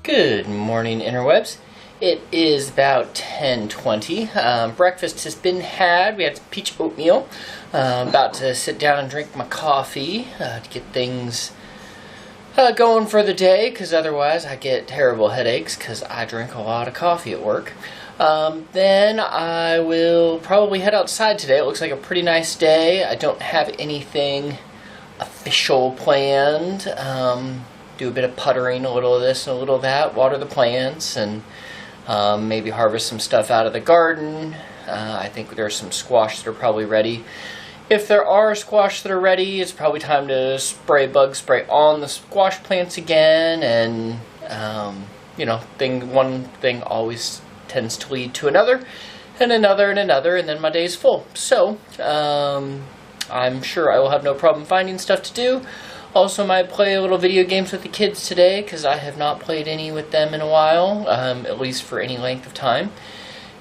Good morning, Interwebs. It is about 10:20. Breakfast has been had. We had some peach oatmeal. About to sit down and drink my coffee to get things going for the day, because otherwise I get terrible headaches because I drink a lot of coffee at work. Then I will probably head outside today. It looks like a pretty nice day. I don't have anything official planned. Do a bit of puttering, a little of this and a little of that, water the plants, and maybe harvest some stuff out of the garden. I think there's some squash that are probably ready. If there are squash that are ready, it's probably time to bug spray on the squash plants again, and one thing always tends to lead to another, and another, and another, and then my day's full. So, I'm sure I will have no problem finding stuff to do. Also, might play a little video games with the kids today, because I have not played any with them in a while, at least for any length of time.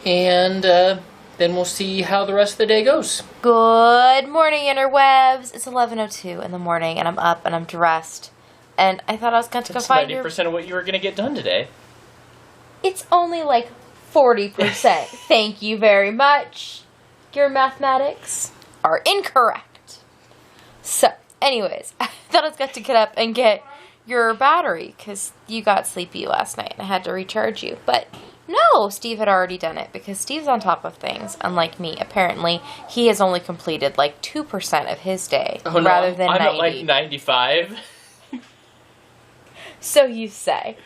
And then we'll see how the rest of the day goes. Good morning, Interwebs. It's 11:02 in the morning, and I'm up, and I'm dressed. And I thought I was going to go find your... 90% of what you were going to get done today. It's only like 40%. Thank you very much. Your mathematics are incorrect. So... anyways, I thought I was going to get up and get your battery because you got sleepy last night and I had to recharge you. But no, Steve had already done it because Steve's on top of things. Unlike me, apparently, he has only completed like 2% of his day rather than 90. I'm at like 95. So you say.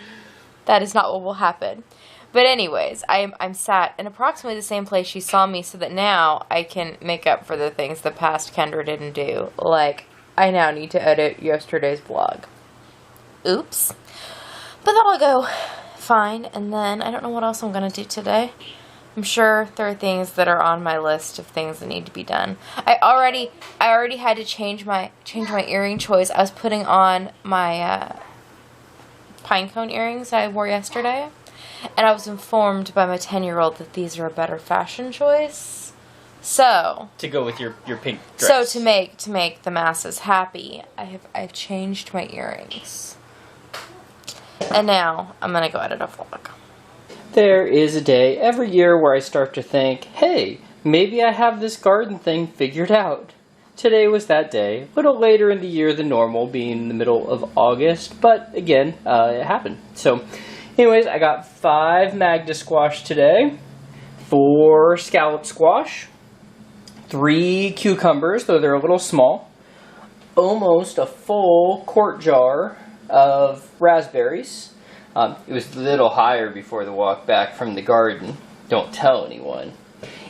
That is not what will happen. But anyways, I'm sat in approximately the same place she saw me so that now I can make up for the things the past Kendra didn't do. Like... I now need to edit yesterday's vlog. Oops. But that'll go fine. And then I don't know what else I'm going to do today. I'm sure there are things that are on my list of things that need to be done. I already had to change my earring choice. I was putting on my pine cone earrings I wore yesterday. And I was informed by my 10-year-old that these are a better fashion choice. So to go with your pink dress. So to make the masses happy, I've changed my earrings. And now I'm gonna go edit a vlog. There is a day every year where I start to think, hey, maybe I have this garden thing figured out. Today was that day, a little later in the year than normal, being the middle of August, but again, it happened. So anyways, I got 5 Magda squash today, 4 scallop squash, 3 cucumbers, though they're a little small, almost a full quart jar of raspberries. It was a little higher before the walk back from the garden. Don't tell anyone.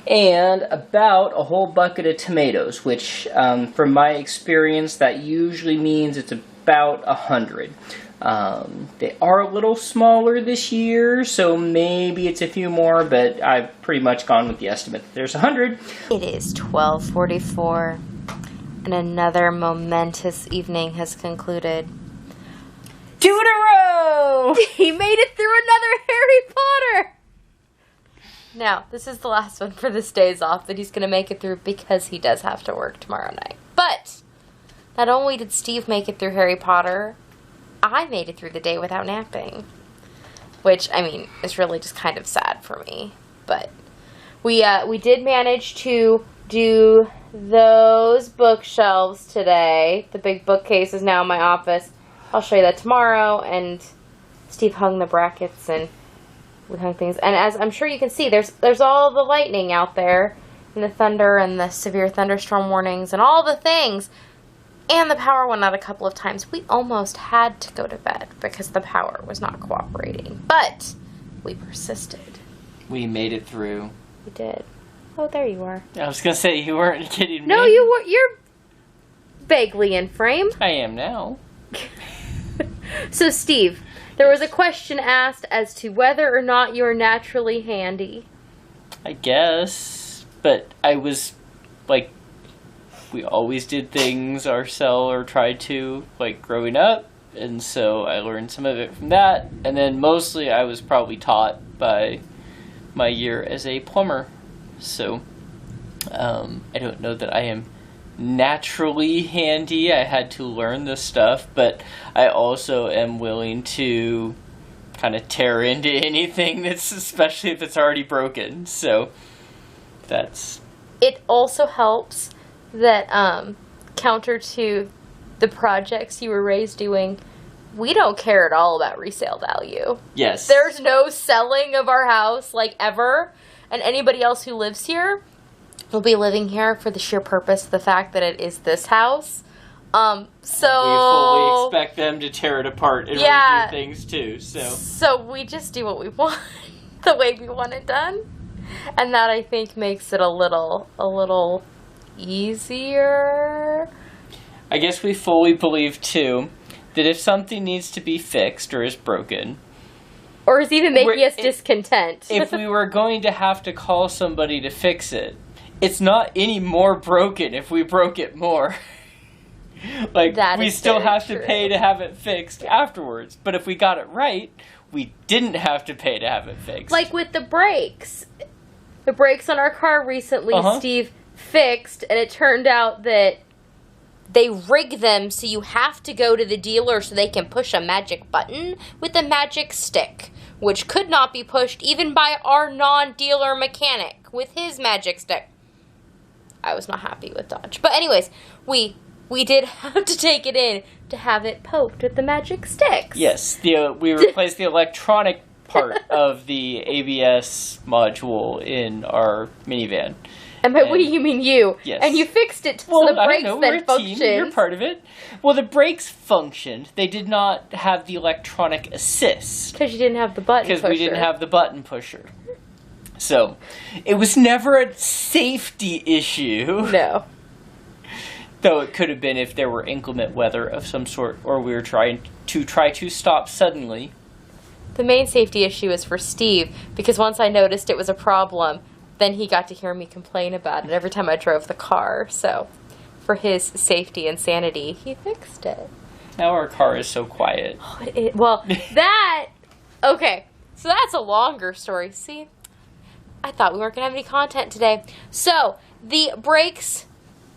And about a whole bucket of tomatoes, which from my experience that usually means it's about 100. They are a little smaller this year, so maybe it's a few more, but I've pretty much gone with the estimate that there's 100. It is 12:44, and another momentous evening has concluded. Deutero! He made it through another Harry Potter! Now, this is the last one for this days off that he's going to make it through because he does have to work tomorrow night. But, not only did Steve make it through Harry Potter, I made it through the day without napping, which, I mean, is really just kind of sad for me, but we did manage to do those bookshelves today. The big bookcase is now in my office. I'll show you that tomorrow, and Steve hung the brackets, and we hung things, and as I'm sure you can see, there's all the lightning out there, and the thunder, and the severe thunderstorm warnings, and all the things. And the power went out a couple of times. We almost had to go to bed because the power was not cooperating. But we persisted. We made it through. We did. Oh, there you are. I was going to say, you weren't kidding me. No, you were. You're vaguely in frame. I am now. So, Steve, there was a question asked as to whether or not you're naturally handy. I guess. But I was, like... we always did things ourselves, or tried to, like, growing up, and so I learned some of it from that, and then mostly I was probably taught by my year as a plumber, so I don't know that I am naturally handy. I had to learn this stuff, but I also am willing to kind of tear into anything that's, especially if it's already broken. So that's... It also helps that, counter to the projects you were raised doing, we don't care at all about resale value. Yes. There's no selling of our house, like, ever. And anybody else who lives here will be living here for the sheer purpose of the fact that it is this house. So... We fully expect them to tear it apart and redo things, too, so... So we just do what we want, the way we want it done. And that, I think, makes it a little easier. I guess we fully believe, too, that if something needs to be fixed or is broken... Or is even making us discontent. If we were going to have to call somebody to fix it, it's not any more broken if we broke it more. Like, we still have to pay to have it fixed afterwards. But if we got it right, we didn't have to pay to have it fixed. Like with the brakes. The brakes on our car recently, Steve fixed, and it turned out that they rig them so you have to go to the dealer so they can push a magic button with a magic stick, which could not be pushed even by our non-dealer mechanic with his magic stick. I was not happy with Dodge. But anyways, we did have to take it in to have it poked with the magic sticks. Yes, we replaced the electronic part of the ABS module in our minivan. And by what do you mean you? Yes. And you fixed it so the brakes then functioned. You're part of it. Well, the brakes functioned. They did not have the electronic assist. Because you didn't have the button pusher. Because we didn't have the button pusher. So, it was never a safety issue. No. Though it could have been if there were inclement weather of some sort, or we were trying to stop suddenly. The main safety issue is for Steve, because once I noticed it was a problem, then he got to hear me complain about it every time I drove the car. So, for his safety and sanity, he fixed it. Now our car is so quiet. Okay, so that's a longer story. See, I thought we weren't going to have any content today. So, the brakes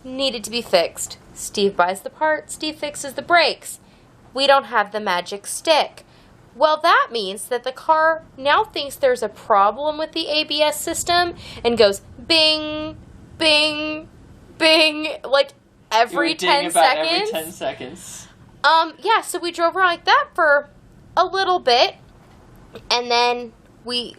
needed to be fixed. Steve buys the part, Steve fixes the brakes. We don't have the magic stick. Well, that means that the car now thinks there's a problem with the ABS system and goes bing, bing, bing, like every 10 seconds. Every 10 seconds. Yeah, so we drove around like that for a little bit, and then we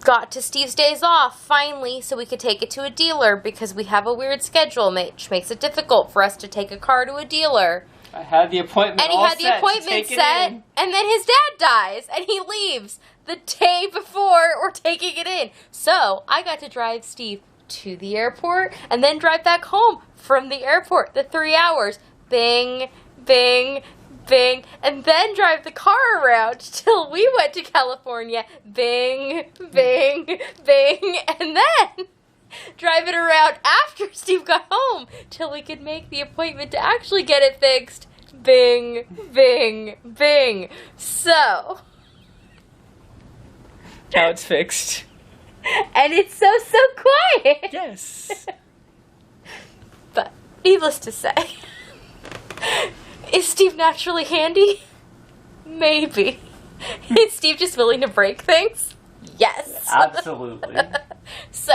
got to Steve's days off, finally, so we could take it to a dealer, because we have a weird schedule, which makes it difficult for us to take a car to a dealer. I had the appointment set. And he had the appointment set, and then his dad dies, and he leaves the day before we're taking it in. So, I got to drive Steve to the airport, and then drive back home from the airport, the 3 hours. Bing, bing, bing, and then drive the car around till we went to California. Bing, bing, bing, and then drive it around after Steve got home till we could make the appointment to actually get it fixed. Bing, bing, bing. So, now it's fixed. And it's so quiet. Yes. But, needless to say, is Steve naturally handy? Maybe. Is Steve just willing to break things? Yes. Absolutely. So,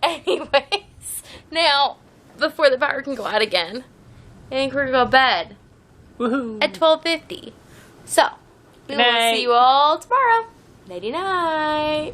anyways, now, before the power can go out again, I think we're going to go to bed. Woohoo. At 12:50. So, we will see you all tomorrow. Nighty-night.